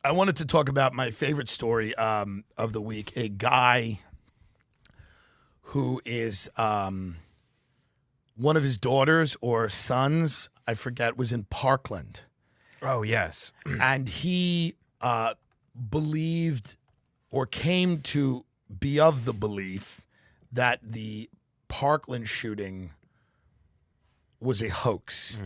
I wanted to talk about my favorite story of the week. A guy who is one of his daughters or sons, I forget, was in Parkland. Oh, yes. And he believed or came to be of the belief that the Parkland shooting was a hoax.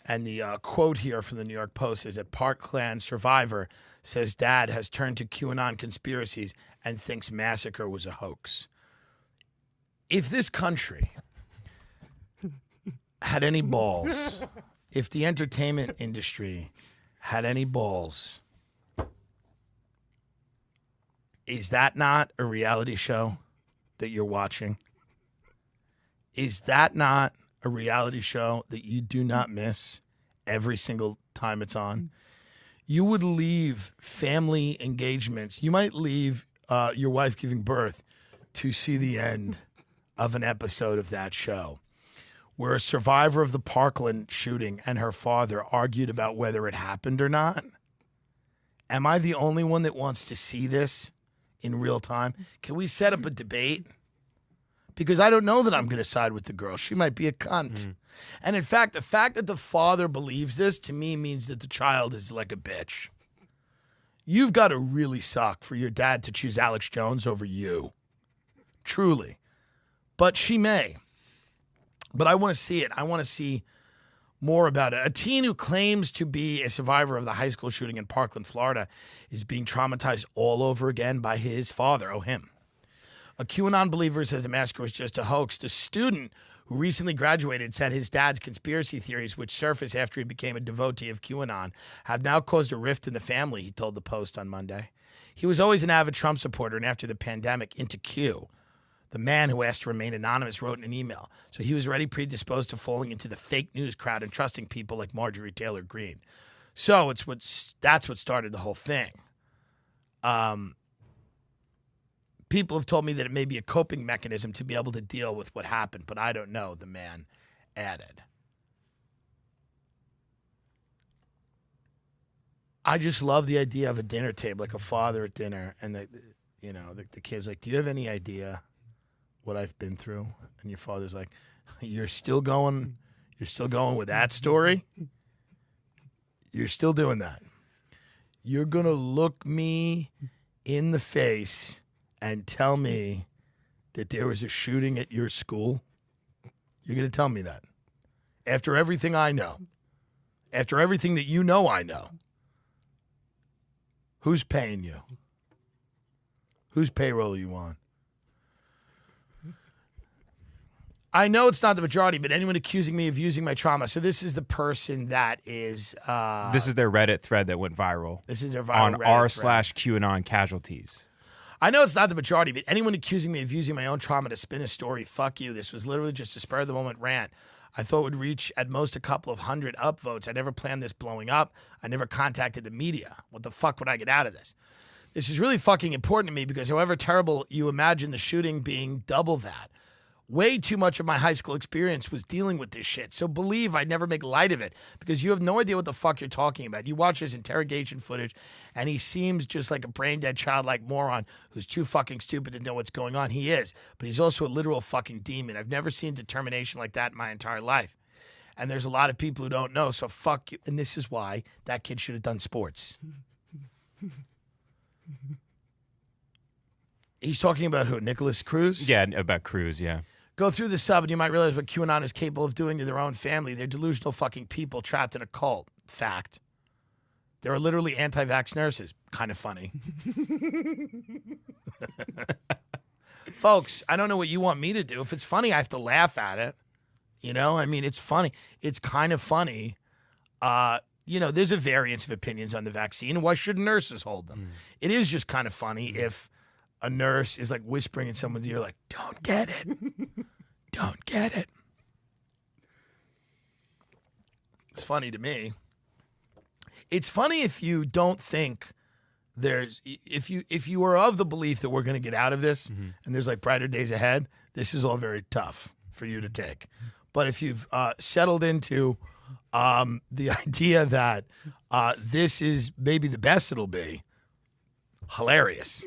And the quote here from the New York Post is that Parkland survivor says dad has turned to QAnon conspiracies and thinks massacre was a hoax. If this country had any balls, if the entertainment industry had any balls, is that not a reality show that you're watching? Is that not a reality show that you do not miss every single time it's on? You would leave family engagements. You might leave your wife giving birth to see the end of an episode of that show, where a survivor of the Parkland shooting and her father argued about whether it happened or not. Am I the only one that wants to see this in real time? Can we set up a debate? Because I don't know that I'm going to side with the girl. She might be a cunt. And in fact, the fact that the father believes this, to me, means that the child is like a bitch. You've got to really suck for your dad to choose Alex Jones over you. Truly. But she may. But I want to see it. I want to see more about it. A teen who claims to be a survivor of the high school shooting in Parkland, Florida, is being traumatized all over again by his father, him. A QAnon believer says the massacre was just a hoax. The student who recently graduated said his dad's conspiracy theories, which surfaced after he became a devotee of QAnon, have now caused a rift in the family, he told the Post on Monday. He was always an avid Trump supporter, and after the pandemic, into Q. The man who asked to remain anonymous wrote in an email. So he was already predisposed to falling into the fake news crowd and trusting people like Marjorie Taylor Greene. So that's what started the whole thing. People have told me that it may be a coping mechanism to be able to deal with what happened, but I don't know, the man added. I just love the idea of a dinner table, like a father at dinner, and the kid's like, do you have any idea what I've been through? And your father's like, you're still going with that story? You're still doing that. You're going to look me in the face and tell me that there was a shooting at your school? You're going to tell me that? After everything I know, after everything that you know I know, who's paying you? Whose payroll are you on? I know it's not the majority, but anyone accusing me of using my trauma. So this is the person that is... this is their Reddit thread that went viral. This is their viral on Reddit r/QAnon casualties. I know it's not the majority, but anyone accusing me of using my own trauma to spin a story, fuck you. This was literally just a spur-of-the-moment rant. I thought it would reach at most a couple of hundred upvotes. I never planned this blowing up. I never contacted the media. What the fuck would I get out of this? This is really fucking important to me because however terrible you imagine the shooting being, double that. Way too much of my high school experience was dealing with this shit. So believe I'd never make light of it because you have no idea what the fuck you're talking about. You watch his interrogation footage and he seems just like a brain-dead childlike moron who's too fucking stupid to know what's going on. He is, but he's also a literal fucking demon. I've never seen determination like that in my entire life. And there's a lot of people who don't know, so fuck you. And this is why that kid should have done sports. He's talking about who? Nicholas Cruz? Yeah, about Cruz, yeah. Go through the sub and you might realize what QAnon is capable of doing to their own family. They're delusional fucking people trapped in a cult. Fact. There are literally anti-vax nurses. Kind of funny. Folks, I don't know what you want me to do. If it's funny, I have to laugh at it. You know, I mean, it's funny. It's kind of funny. There's a variance of opinions on the vaccine. Why should nurses hold them? It is just kind of funny if a nurse is like whispering in someone's ear, like, don't get it. Don't get it. It's funny to me. It's funny if you don't think if you are of the belief that we're going to get out of this and there's like brighter days ahead, this is all very tough for you to take. But if you've settled into the idea that This is maybe the best it'll be. Hilarious.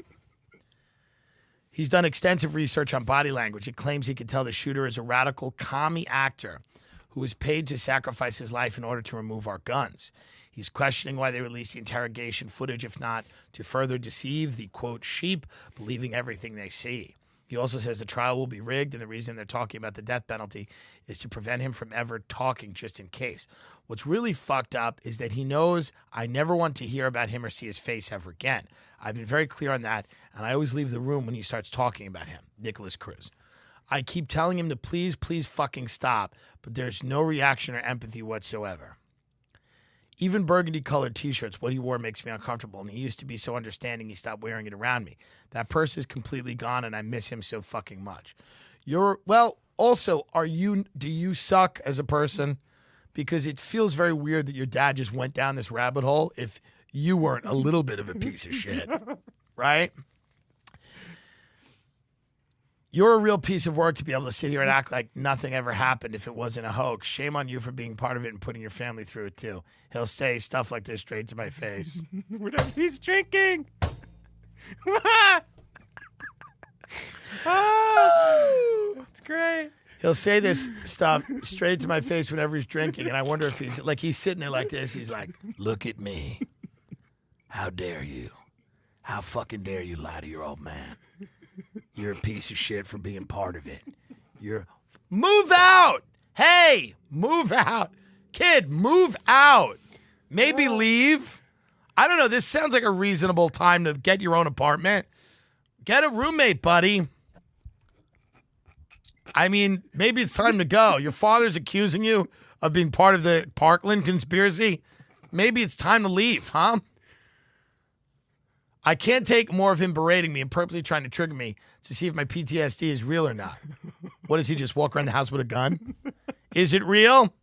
He's done extensive research on body language. He claims he could tell the shooter is a radical commie actor who was paid to sacrifice his life in order to remove our guns. He's questioning why they released the interrogation footage, if not to further deceive the, quote, sheep, believing everything they see. He also says the trial will be rigged, and the reason they're talking about the death penalty is to prevent him from ever talking just in case. What's really fucked up is that he knows I never want to hear about him or see his face ever again. I've been very clear on that, and I always leave the room when he starts talking about him, Nicholas Cruz. I keep telling him to please fucking stop, but there's no reaction or empathy whatsoever. Even burgundy-colored T-shirts, what he wore makes me uncomfortable, and he used to be so understanding he stopped wearing it around me. That purse is completely gone, and I miss him so fucking much. Also, do you suck as a person? Because it feels very weird that your dad just went down this rabbit hole if you weren't a little bit of a piece of shit, right? You're a real piece of work to be able to sit here and act like nothing ever happened if it wasn't a hoax. Shame on you for being part of it and putting your family through it too. He'll say stuff like this straight to my face. Whatever he's drinking. It's great. He'll say this stuff straight to my face whenever he's drinking, and I wonder if he's sitting there like this. He's like, look at me. How dare you? How fucking dare you lie to your old man? You're a piece of shit for being part of it. Move out! Hey, move out. Kid, move out. Maybe leave. I don't know. This sounds like a reasonable time to get your own apartment. Get a roommate, buddy. I mean, maybe it's time to go. Your father's accusing you of being part of the Parkland conspiracy. Maybe it's time to leave, huh? I can't take more of him berating me and purposely trying to trigger me to see if my PTSD is real or not. What, does he just walk around the house with a gun? Is it real?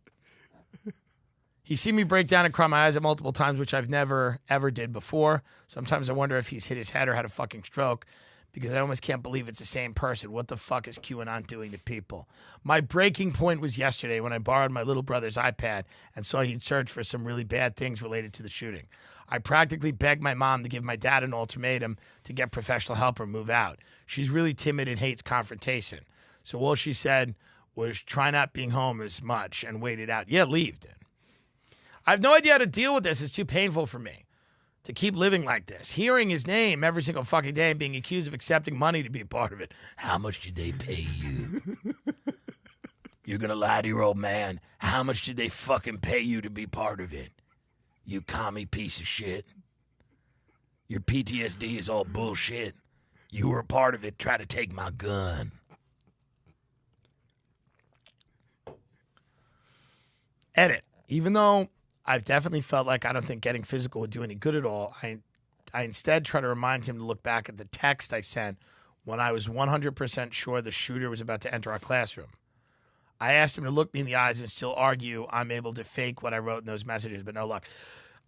He's seen me break down and cry my eyes out multiple times, which I've never, ever did before. Sometimes I wonder if he's hit his head or had a fucking stroke because I almost can't believe it's the same person. What the fuck is QAnon doing to people? My breaking point was yesterday when I borrowed my little brother's iPad and saw he'd searched for some really bad things related to the shooting. I practically begged my mom to give my dad an ultimatum to get professional help or move out. She's really timid and hates confrontation. So all she said was try not being home as much and wait it out. Yeah, leave, dude. I have no idea how to deal with this. It's too painful for me to keep living like this. Hearing his name every single fucking day and being accused of accepting money to be a part of it. How much did they pay you? You're going to lie to your old man. How much did they fucking pay you to be part of it? You commie piece of shit. Your PTSD is all bullshit. You were a part of it. Try to take my gun. Edit. Even though I've definitely felt like I don't think getting physical would do any good at all, I instead try to remind him to look back at the text I sent when I was 100% sure the shooter was about to enter our classroom. I asked him to look me in the eyes and still argue I'm able to fake what I wrote in those messages, but no luck.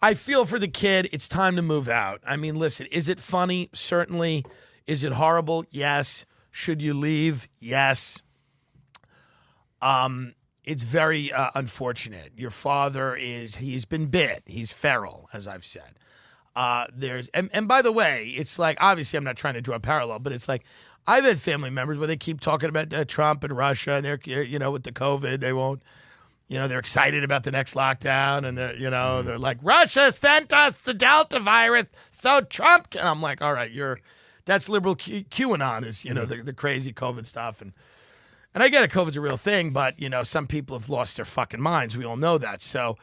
I feel for the kid. It's time to move out. I mean, listen, is it funny? Certainly. Is it horrible? Yes. Should you leave? Yes. It's very unfortunate. Your father he's been bit. He's feral, as I've said. And by the way, it's like, obviously I'm not trying to draw a parallel, but it's like, I've had family members where they keep talking about Trump and Russia and they're, with the COVID, they won't, they're excited about the next lockdown and they're like, Russia sent us the Delta virus, so Trump and I'm like, all right, that's liberal QAnon is, the crazy COVID stuff. And I get it, COVID's a real thing, but, some people have lost their fucking minds. We all know that. So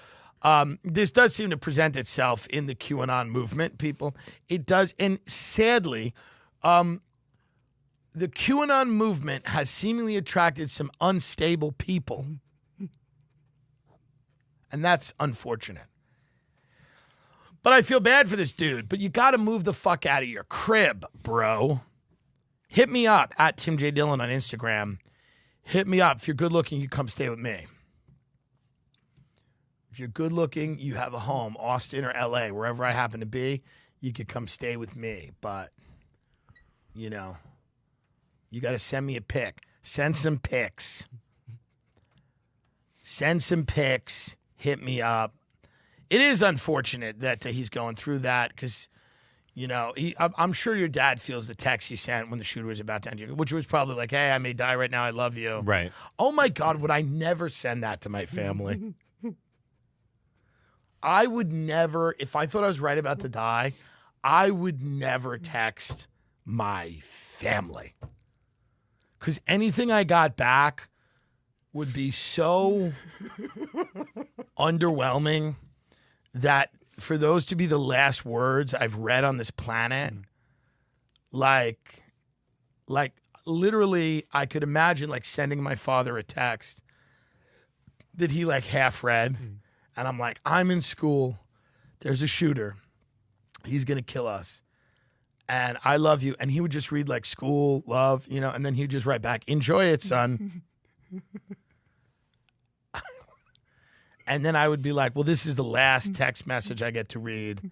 this does seem to present itself in the QAnon movement, people. It does. And sadly, the QAnon movement has seemingly attracted some unstable people. And that's unfortunate. But I feel bad for this dude. But you got to move the fuck out of your crib, bro. Hit me up at Tim J. Dillon on Instagram. Hit me up. If you're good looking, you come stay with me. If you're good looking, you have a home, Austin or LA, wherever I happen to be, you could come stay with me. But, you got to send me a pic. Send some pics. Send some pics. Hit me up. It is unfortunate that he's going through that because, I'm sure your dad feels the text you sent when the shooter was about to end you, which was probably like, hey, I may die right now. I love you. Right. Oh, my God, would I never send that to my family? I would never, if I thought I was right about to die, I would never text my family. Because anything I got back would be so underwhelming that for those to be the last words I've read on this planet, like literally I could imagine like sending my father a text that he like half read. And I'm like, I'm in school. There's a shooter. He's going to kill us. And I love you. And he would just read like school, love, and then he'd just write back, enjoy it, son. And then I would be like, well, this is the last text message I get to read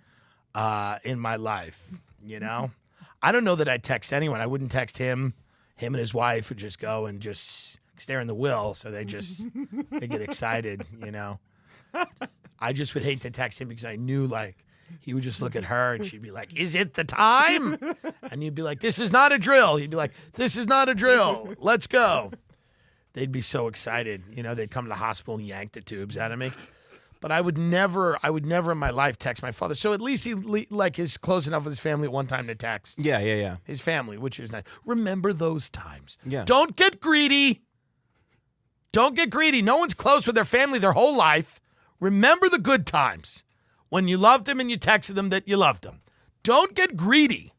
in my life, I don't know that I'd text anyone. I wouldn't text him. Him and his wife would just go and just stare in the wheel. So they get excited, I just would hate to text him because I knew like he would just look at her and she'd be like, is it the time? And you'd be like, this is not a drill. He'd be like, this is not a drill. Let's go. They'd be so excited. They'd come to the hospital and yank the tubes out of me. But I would never in my life text my father. So at least he is close enough with his family at one time to text. Yeah. His family, which is nice. Remember those times. Yeah. Don't get greedy. Don't get greedy. No one's close with their family their whole life. Remember the good times when you loved them and you texted them that you loved them. Don't get greedy.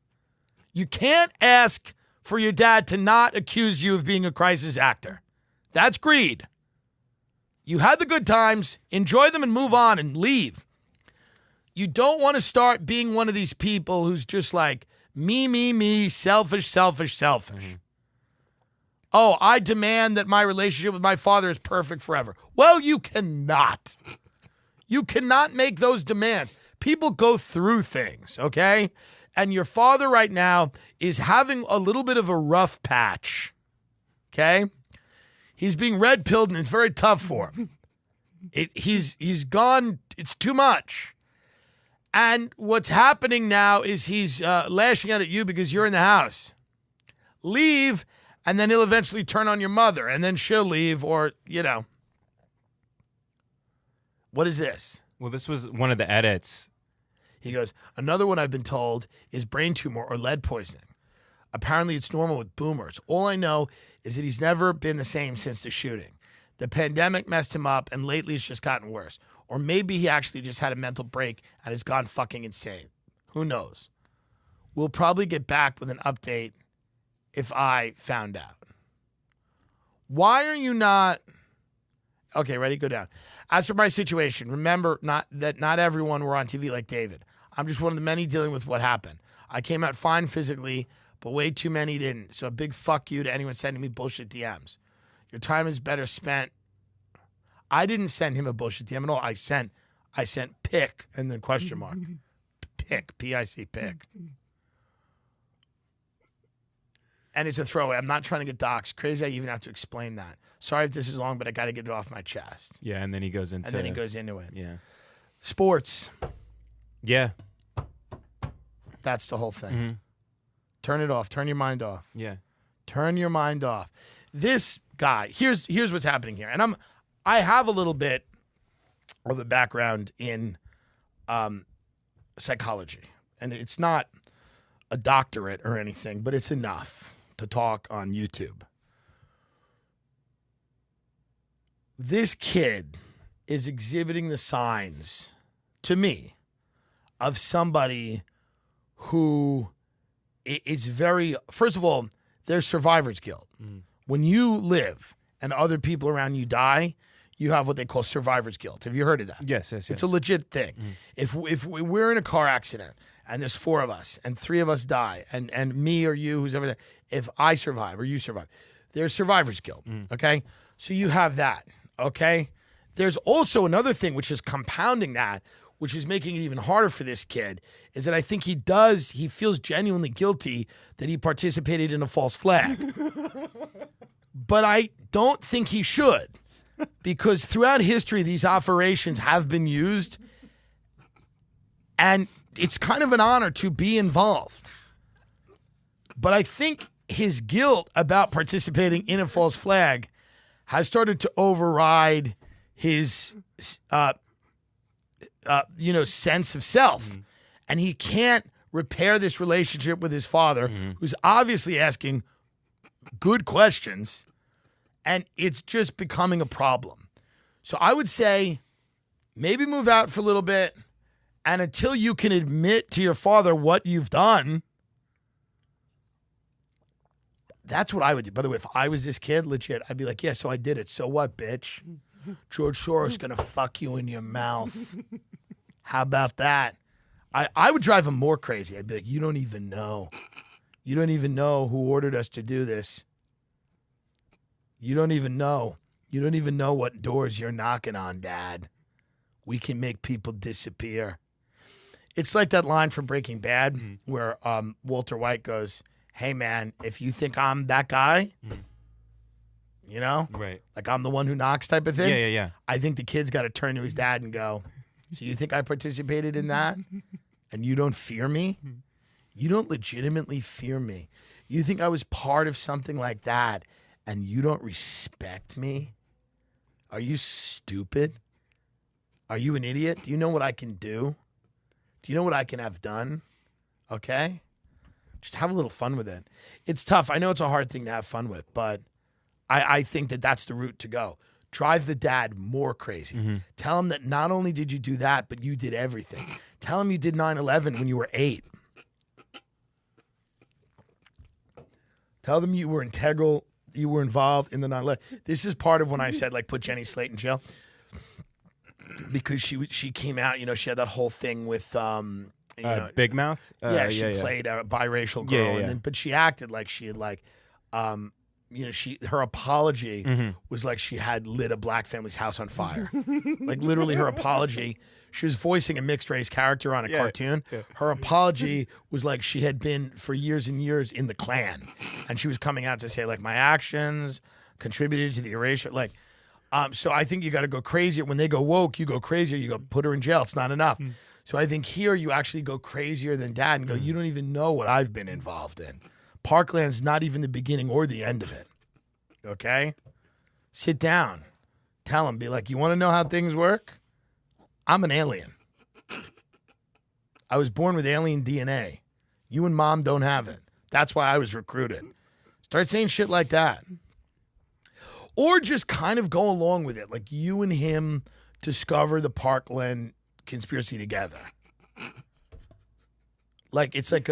You can't ask for your dad to not accuse you of being a crisis actor. That's greed. You had the good times, enjoy them and move on and leave. You don't want to start being one of these people who's just like, me, selfish. Oh, I demand that my relationship with my father is perfect forever. Well, you cannot. You cannot make those demands. People go through things, okay? And your father right now is having a little bit of a rough patch, okay? He's being red-pilled, and it's very tough for him. He's gone. It's too much. And what's happening now is he's lashing out at you because you're in the house. Leave, and then he'll eventually turn on your mother, and then she'll leave, or, What is this? Well, this was one of the edits. He goes, another one I've been told is brain tumor or lead poisoning. Apparently it's normal with boomers. All I know is that he's never been the same since the shooting. The pandemic messed him up, and lately it's just gotten worse. Or maybe he actually just had a mental break and has gone fucking insane. Who knows? We'll probably get back with an update if I found out. Why are you not... Okay, ready? Go down. As for my situation, remember not everyone were on TV like David. I'm just one of the many dealing with what happened. I came out fine physically, but way too many didn't. So a big fuck you to anyone sending me bullshit DMs. Your time is better spent. I didn't send him a bullshit DM at all. I sent pick and then question mark. Pick, P-I-C, pick. And it's a throwaway. I'm not trying to get doxxed. Crazy I even have to explain that. Sorry if this is long, but I got to get it off my chest. Yeah, and then he goes into it. Yeah. Sports. Yeah. That's the whole thing. Mm-hmm. Turn it off. Turn your mind off. Yeah. Turn your mind off. This guy, here's what's happening here. And I have a little bit of a background in psychology. And it's not a doctorate or anything, but it's enough to talk on YouTube. This kid is exhibiting the signs, to me, of somebody who is very, first of all, there's survivor's guilt. Mm. When you live and other people around you die, you have what they call survivor's guilt. Have you heard of that? Yes. It's a legit thing. Mm. If we're in a car accident and there's 4 of us and 3 of us die and me or you, who's ever there, if I survive or you survive, there's survivor's guilt, okay? So you have that, okay? There's also another thing which is compounding that, which is making it even harder for this kid, is that I think he feels genuinely guilty that he participated in a false flag. But I don't think he should, because throughout history, these operations have been used, And it's kind of an honor to be involved. But I think his guilt about participating in a false flag has started to override his, sense of self. Mm-hmm. And he can't repair this relationship with his father, who's obviously asking good questions, and it's just becoming a problem. So I would say maybe move out for a little bit, and until you can admit to your father what you've done, that's what I would do. By the way, if I was this kid, legit, I'd be like, yeah, so I did it. So what, bitch? George Soros gonna fuck you in your mouth. How about that? I would drive him more crazy. I'd be like, you don't even know. You don't even know who ordered us to do this. You don't even know. You don't even know what doors you're knocking on, Dad. We can make people disappear. It's like that line from Breaking Bad where Walter White goes, hey, man, if you think I'm that guy, you know, right, like I'm the one who knocks type of thing. Yeah. I think the kid's got to turn to his dad and go, so you think I participated in that and you don't fear me? You don't legitimately fear me. You think I was part of something like that and you don't respect me? Are you stupid? Are you an idiot? Do you know what I can do? Do you know what I can have done? Okay? Just have a little fun with it. It's tough. I know it's a hard thing to have fun with, but I think that that's the route to go. Drive the dad more crazy. Tell him that not only did you do that, but you did everything. Tell him you did 9/11 when you were 8. Tell them you were integral, you were involved in the 9/11. This is part of when I said, like, put Jenny Slate in jail. Because she came out, you know, she had that whole thing with Big Mouth. She played a biracial girl, and then, but she acted like she had her apology was like she had lit a black family's house on fire. Like literally, her apology. She was voicing a mixed race character on a cartoon. Yeah. Her apology was like she had been for years and years in the Klan, and she was coming out to say like my actions contributed to the erasure. Like. So I think you got to go crazier. When they go woke, you go crazier. You go put her in jail. It's not enough. So I think here you actually go crazier than Dad and go, you don't even know what I've been involved in. Parkland's not even the beginning or the end of it. Okay? Sit down. Tell him. Be like, you want to know how things work? I'm an alien. I was born with alien DNA. You and Mom don't have it. That's why I was recruited. Start saying shit like that. Or just kind of go along with it. Like you and him discover the Parkland conspiracy together. Like it's like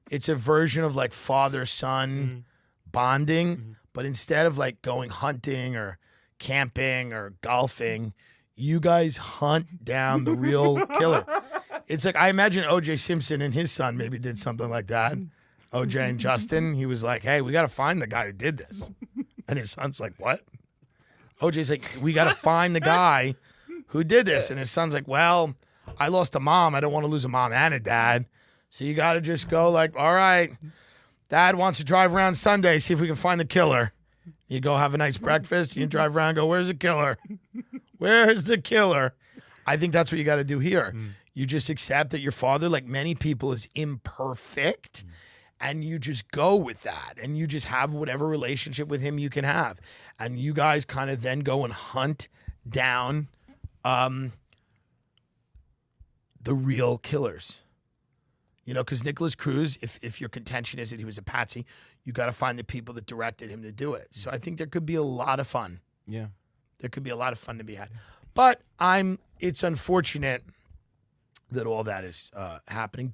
it's a version of like father-son bonding. But instead of like going hunting or camping or golfing, you guys hunt down the real killer. It's like I imagine O.J. Simpson and his son maybe did something like that. O.J. and Justin, he was like, hey, we got to find the guy who did this. And his son's like, what? OJ's like, we got to find the guy who did this. And his son's like, well, I lost a mom. I don't want to lose a mom and a dad. So you got to just go like, all right, Dad wants to drive around Sunday, see if we can find the killer. You go have a nice breakfast. You drive around and go, where's the killer? Where's the killer? I think that's what you got to do here. You just accept that your father, like many people, is imperfect. And you just go with that. And you just have whatever relationship with him you can have. And you guys kind of then go and hunt down the real killers. You know, because Nicholas Cruz, if your contention is that he was a patsy, you got to find the people that directed him to do it. So I think there could be a lot of fun. Yeah. There could be a lot of fun to be had. But it's unfortunate that all that is happening.